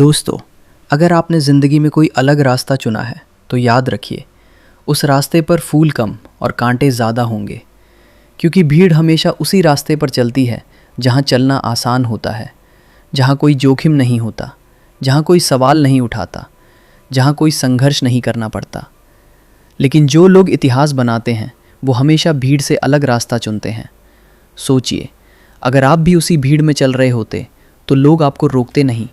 दोस्तों, अगर आपने ज़िंदगी में कोई अलग रास्ता चुना है तो याद रखिए, उस रास्ते पर फूल कम और कांटे ज़्यादा होंगे। क्योंकि भीड़ हमेशा उसी रास्ते पर चलती है जहाँ चलना आसान होता है, जहाँ कोई जोखिम नहीं होता, जहाँ कोई सवाल नहीं उठाता, जहाँ कोई संघर्ष नहीं करना पड़ता। लेकिन जो लोग इतिहास बनाते हैं वो हमेशा भीड़ से अलग रास्ता चुनते हैं। सोचिए, अगर आप भी उसी भीड़ में चल रहे होते तो लोग आपको रोकते नहीं।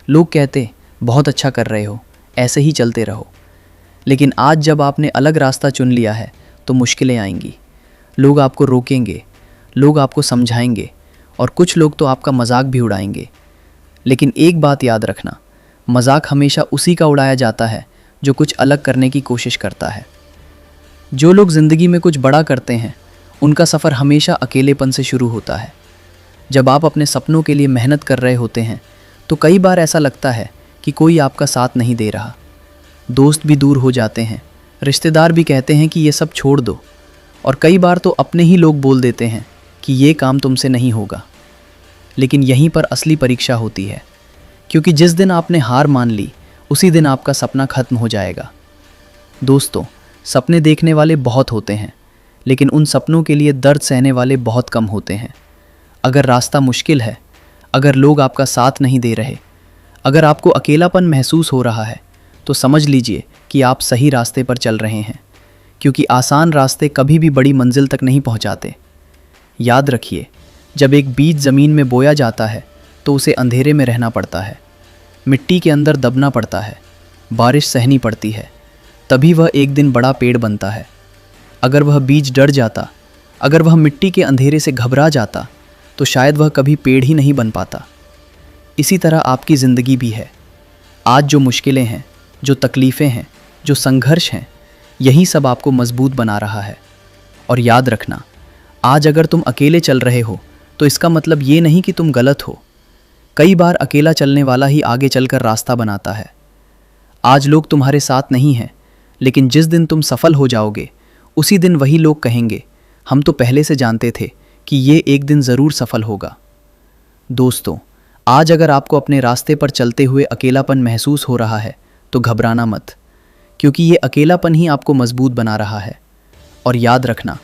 लोग कहते बहुत अच्छा कर रहे हो, ऐसे ही चलते रहो। लेकिन आज जब आपने अलग रास्ता चुन लिया है तो मुश्किलें आएंगी। लोग आपको रोकेंगे, लोग आपको समझाएंगे और कुछ लोग तो आपका मजाक भी उड़ाएंगे। लेकिन एक बात याद रखना, मजाक हमेशा उसी का उड़ाया जाता है जो कुछ अलग करने की कोशिश करता है। जो लोग ज़िंदगी में कुछ बड़ा करते हैं उनका सफ़र हमेशा अकेलेपन से शुरू होता है। जब आप अपने सपनों के लिए मेहनत कर रहे होते हैं तो कई बार ऐसा लगता है कि कोई आपका साथ नहीं दे रहा। दोस्त भी दूर हो जाते हैं, रिश्तेदार भी कहते हैं कि ये सब छोड़ दो, और कई बार तो अपने ही लोग बोल देते हैं कि ये काम तुमसे नहीं होगा। लेकिन यहीं पर असली परीक्षा होती है, क्योंकि जिस दिन आपने हार मान ली उसी दिन आपका सपना खत्म हो जाएगा। दोस्तों, सपने देखने वाले बहुत होते हैं, लेकिन उन सपनों के लिए दर्द सहने वाले बहुत कम होते हैं। अगर रास्ता मुश्किल है, अगर लोग आपका साथ नहीं दे रहे, अगर आपको अकेलापन महसूस हो रहा है, तो समझ लीजिए कि आप सही रास्ते पर चल रहे हैं। क्योंकि आसान रास्ते कभी भी बड़ी मंजिल तक नहीं पहुंचाते। याद रखिए, जब एक बीज ज़मीन में बोया जाता है तो उसे अंधेरे में रहना पड़ता है, मिट्टी के अंदर दबना पड़ता है, बारिश सहनी पड़ती है, तभी वह एक दिन बड़ा पेड़ बनता है। अगर वह बीज डर जाता, अगर वह मिट्टी के अंधेरे से घबरा जाता, तो शायद वह कभी पेड़ ही नहीं बन पाता। इसी तरह आपकी ज़िंदगी भी है। आज जो मुश्किलें हैं, जो तकलीफ़ें हैं, जो संघर्ष हैं, यही सब आपको मजबूत बना रहा है। और याद रखना, आज अगर तुम अकेले चल रहे हो तो इसका मतलब ये नहीं कि तुम गलत हो। कई बार अकेला चलने वाला ही आगे चलकर रास्ता बनाता है। आज लोग तुम्हारे साथ नहीं हैं, लेकिन जिस दिन तुम सफल हो जाओगे उसी दिन वही लोग कहेंगे, हम तो पहले से जानते थे कि ये एक दिन ज़रूर सफल होगा। दोस्तों, आज अगर आपको अपने रास्ते पर चलते हुए अकेलापन महसूस हो रहा है तो घबराना मत, क्योंकि ये अकेलापन ही आपको मजबूत बना रहा है। और याद रखना,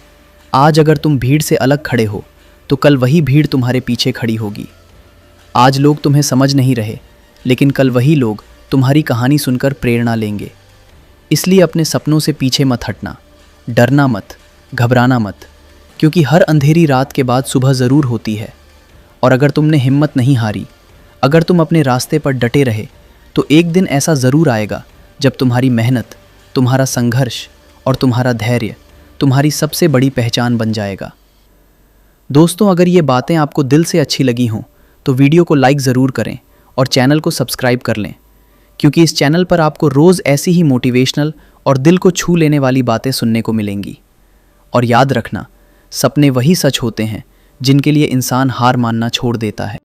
आज अगर तुम भीड़ से अलग खड़े हो तो कल वही भीड़ तुम्हारे पीछे खड़ी होगी। आज लोग तुम्हें समझ नहीं रहे, लेकिन कल वही लोग तुम्हारी कहानी सुनकर प्रेरणा लेंगे। इसलिए अपने सपनों से पीछे मत हटना, डरना मत, घबराना मत, क्योंकि हर अंधेरी रात के बाद सुबह ज़रूर होती है। और अगर तुमने हिम्मत नहीं हारी, अगर तुम अपने रास्ते पर डटे रहे, तो एक दिन ऐसा ज़रूर आएगा जब तुम्हारी मेहनत, तुम्हारा संघर्ष और तुम्हारा धैर्य तुम्हारी सबसे बड़ी पहचान बन जाएगा। दोस्तों, अगर ये बातें आपको दिल से अच्छी लगी हों तो वीडियो को लाइक ज़रूर करें और चैनल को सब्सक्राइब कर लें, क्योंकि इस चैनल पर आपको रोज़ ऐसी ही मोटिवेशनल और दिल को छू लेने वाली बातें सुनने को मिलेंगी। और याद रखना, सपने वही सच होते हैं जिनके लिए इंसान हार मानना छोड़ देता है।